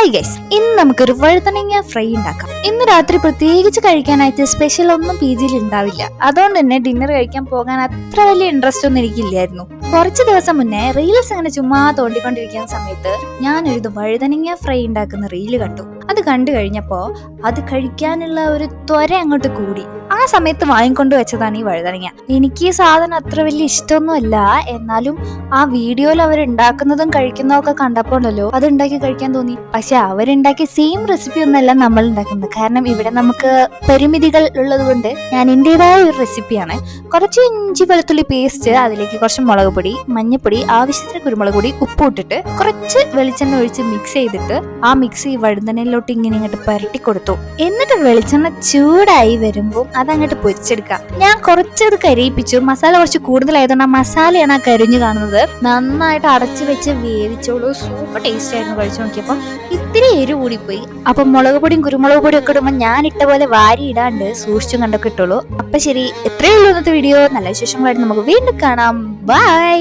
Hi guys, ഇന്ന് നമുക്കൊരു വഴുതനങ്ങ ഫ്രൈ ഉണ്ടാക്കാം. ഇന്ന് രാത്രി പ്രത്യേകിച്ച് കഴിക്കാനായിട്ട് സ്പെഷ്യൽ ഒന്നും പി ജിയിൽ ഉണ്ടാവില്ല. അതുകൊണ്ട് തന്നെ ഡിന്നർ കഴിക്കാൻ പോകാൻ അത്ര വലിയ ഇൻട്രസ്റ്റ് ഒന്നും എനിക്കില്ലായിരുന്നു. കുറച്ച് ദിവസം മുന്നേ റീൽസ് അങ്ങനെ ചുമ്മാ തോണ്ടിക്കൊണ്ടിരിക്കുന്ന സമയത്ത് ഞാനൊരു വഴുതനങ്ങ ഫ്രൈ ഉണ്ടാക്കുന്ന റീല് കണ്ടു. അത് കണ്ടു കഴിഞ്ഞപ്പോ അത് കഴിക്കാനുള്ള ഒരു ത്വര അങ്ങോട്ട് കൂടി. ആ സമയത്ത് വാങ്ങിക്കൊണ്ട് വെച്ചതാണ് ഈ വഴുതനങ്ങ. എനിക്ക് ഈ സാധനം അത്ര വലിയ ഇഷ്ടമൊന്നുമല്ല, എന്നാലും ആ വീഡിയോയിൽ അവരുണ്ടാക്കുന്നതും കഴിക്കുന്നതും കണ്ടപ്പോ ഉണ്ടല്ലോ അത് ഉണ്ടാക്കി കഴിക്കാൻ തോന്നി. പക്ഷെ അവരുണ്ടാക്കിയ സെയിം റെസിപ്പി ഒന്നല്ല നമ്മൾ ഉണ്ടാക്കുന്നത്. കാരണം ഇവിടെ നമുക്ക് പരിമിതികൾ ഉള്ളത് കൊണ്ട് ഞാൻ എന്റേതായ ഒരു റെസിപ്പിയാണ്. കുറച്ച് ഇഞ്ചി വെളുത്തുള്ളി പേസ്റ്റ്, അതിലേക്ക് കുറച്ച് മുളക് പൊടി, മഞ്ഞപ്പൊടി, ആവശ്യത്തിന് കുരുമുളക് പൊടി, ഉപ്പ് ഇട്ടിട്ട് കുറച്ച് വെളിച്ചെണ്ണ ഒഴിച്ച് മിക്സ് ചെയ്തിട്ട് ആ മിക്സ് ഈ വഴുതനയിലോട്ട് ഇങ്ങനെ ഇങ്ങോട്ട് പുരട്ടി കൊടുത്തു. എന്നിട്ട് വെളിച്ചെണ്ണ ചൂടായി വരുമ്പോൾ അതങ്ങോട്ട് പൊരിച്ചെടുക്കാം. ഞാൻ കുറച്ചത് കരിയിപ്പിച്ചു. മസാല കുറച്ച് കൂടുതലായതുകൊണ്ട് ആ മസാലയാണ് ആ കരിഞ്ഞു കാണുന്നത്. നന്നായിട്ട് അടച്ചു വെച്ച് വേവിച്ചോളൂ. സൂപ്പർ ടേസ്റ്റ് ആയിരുന്നു. കഴിച്ചു നോക്കിയപ്പോൾ ഇത്തിരി എരിവ് കൂടിപ്പോയി. അപ്പൊ മുളക് പൊടിയും കുരുമുളക് പൊടിയും ഒക്കെ ഇടുമ്പോൾ ഞാൻ ഇട്ട പോലെ വാരി ഇടാണ്ട് സൂക്ഷിച്ചും കണ്ടൊക്കെ ഇട്ടോളൂ. അപ്പൊ ശരി, എത്രയേ ഉള്ളൂ ഇന്നത്തെ വീഡിയോ. നല്ല വിശേഷങ്ങളായിട്ട് നമുക്ക് വീണ്ടും കാണാം. ബൈ.